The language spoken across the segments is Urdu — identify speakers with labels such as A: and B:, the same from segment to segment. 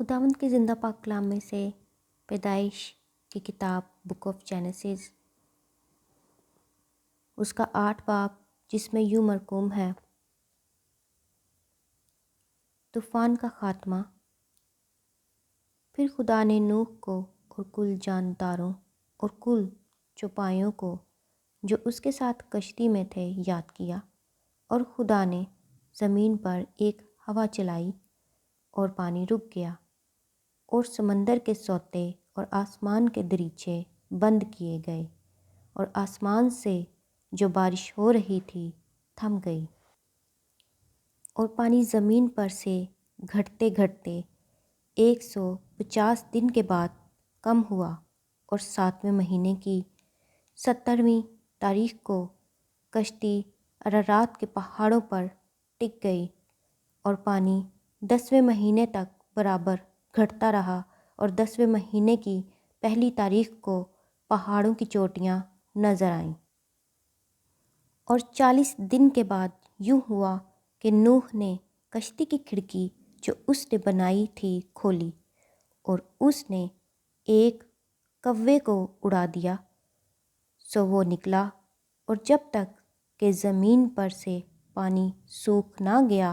A: خداوند کے زندہ پاک کلام میں سے پیدائش کی کتاب بک آف جینیسس، اس کا 8 باب، جس میں یوں مرقوم ہے: طوفان کا خاتمہ۔ پھر خدا نے نوح کو اور کل جانداروں اور کل چوپایوں کو جو اس کے ساتھ کشتی میں تھے یاد کیا، اور خدا نے زمین پر ایک ہوا چلائی اور پانی رک گیا، اور سمندر کے سوتے اور آسمان کے دریچے بند کیے گئے، اور آسمان سے جو بارش ہو رہی تھی تھم گئی، اور پانی زمین پر سے گھٹتے گھٹتے 150 دن کے بعد کم ہوا، اور 7ویں مہینے کی 17ویں تاریخ کو کشتی ارارات کے پہاڑوں پر ٹک گئی، اور پانی 10ویں مہینے تک برابر گھٹتا رہا، اور 10ویں مہینے کی پہلی تاریخ کو پہاڑوں کی چوٹیاں نظر آئیں۔ اور 40 دن کے بعد یوں ہوا کہ نوح نے کشتی کی کھڑکی جو اس نے بنائی تھی کھولی، اور اس نے ایک کوے کو اڑا دیا، سو وہ نکلا، اور جب تک کہ زمین پر سے پانی سوکھ نہ گیا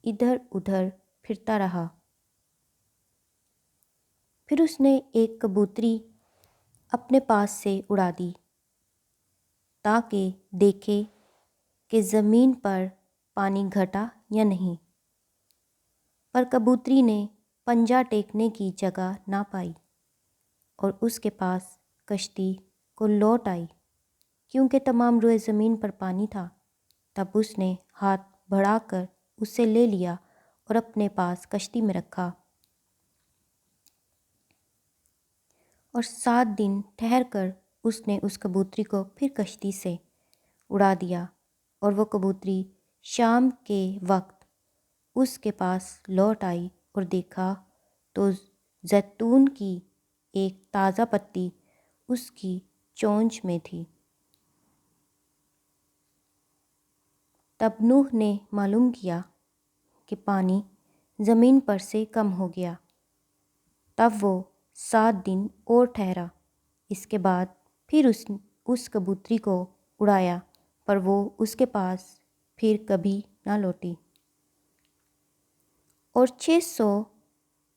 A: ادھر ادھر پھرتا رہا۔ پھر اس نے ایک کبوتری اپنے پاس سے اڑا دی تاکہ دیکھے کہ زمین پر پانی گھٹا یا نہیں، پر کبوتری نے پنجہ ٹیکنے کی جگہ نہ پائی، اور اس کے پاس کشتی کو لوٹ آئی کیونکہ تمام روئے زمین پر پانی تھا۔ تب اس نے ہاتھ بڑھا کر اسے لے لیا اور اپنے پاس کشتی میں رکھا، اور 7 دن ٹھہر کر اس نے اس کبوتری کو پھر کشتی سے اڑا دیا، اور وہ کبوتری شام کے وقت اس کے پاس لوٹ آئی، اور دیکھا تو زیتون کی ایک تازہ پتی اس کی چونچ میں تھی۔ تب نوح نے معلوم کیا کہ پانی زمین پر سے کم ہو گیا، تب وہ 7 دن اور ٹھہرا۔ اس کے بعد پھر اس کبوتری کو اڑایا، پر وہ اس کے پاس پھر کبھی نہ لوٹی۔ اور 600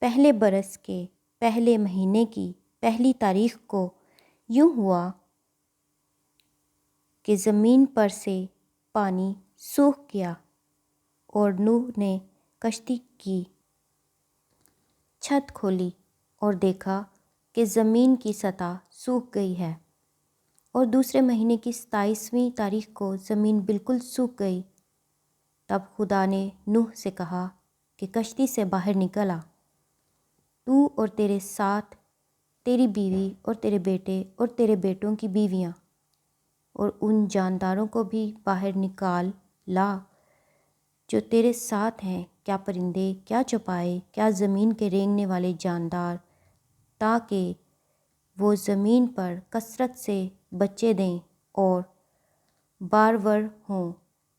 A: پہلے برس کے پہلے مہینے کی پہلی تاریخ کو یوں ہوا کہ زمین پر سے پانی سوکھ گیا، اور نوح نے کشتی کی چھت کھولی اور دیکھا کہ زمین کی سطح سوکھ گئی ہے، اور دوسرے مہینے کی 27ویں تاریخ کو زمین بالکل سوکھ گئی۔ تب خدا نے نوح سے کہا کہ کشتی سے باہر نکل آ، تو اور تیرے ساتھ تیری بیوی اور تیرے بیٹے اور تیرے بیٹوں کی بیویاں، اور ان جانداروں کو بھی باہر نکال لا جو تیرے ساتھ ہیں، کیا پرندے، کیا چوپائے، کیا زمین کے رینگنے والے جاندار، تاکہ وہ زمین پر کثرت سے بچے دیں اور بارور ہوں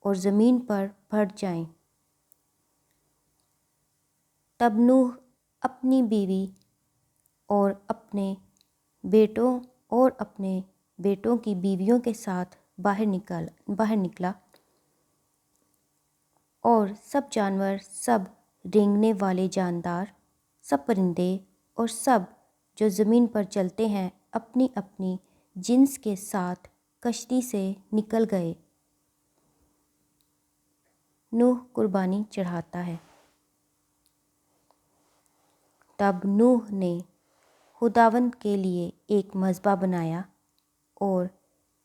A: اور زمین پر بڑھ جائیں۔ تب نوح اپنی بیوی اور اپنے بیٹوں اور اپنے بیٹوں کی بیویوں کے ساتھ باہر نکلا، اور سب جانور، سب رینگنے والے جاندار، سب پرندے اور سب جو زمین پر چلتے ہیں اپنی اپنی جنس کے ساتھ کشتی سے نکل گئے۔ نوح قربانی چڑھاتا ہے۔ تب نوح نے خداوند کے لیے ایک مذبح بنایا، اور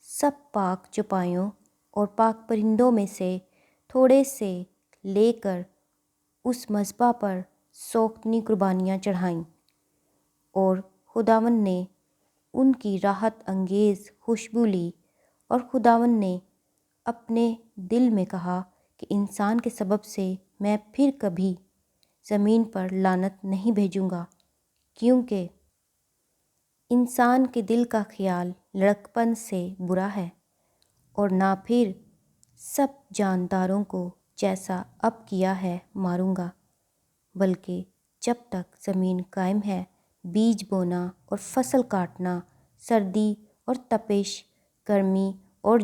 A: سب پاک چوپایوں اور پاک پرندوں میں سے تھوڑے سے لے کر اس مذبح پر سوختنی قربانیاں چڑھائیں، اور خداوند نے ان کی راحت انگیز خوشبو لی، اور خداوند نے اپنے دل میں کہا کہ انسان کے سبب سے میں پھر کبھی زمین پر لعنت نہیں بھیجوں گا، کیونکہ انسان کے دل کا خیال لڑکپن سے برا ہے، اور نہ پھر سب جانداروں کو جیسا اب کیا ہے ماروں گا، بلکہ جب تک زمین قائم ہے، بیج بونا اور فصل کاٹنا، سردی اور تپش، گرمی اور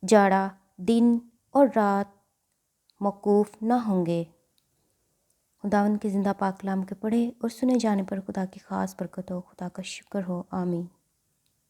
A: جاڑا، دن اور رات موقوف نہ ہوں گے۔ خداوند کے زندہ پاک کلام کے پڑھے اور سنے جانے پر خدا کی خاص برکت ہو۔ خدا کا شکر ہو، آمین۔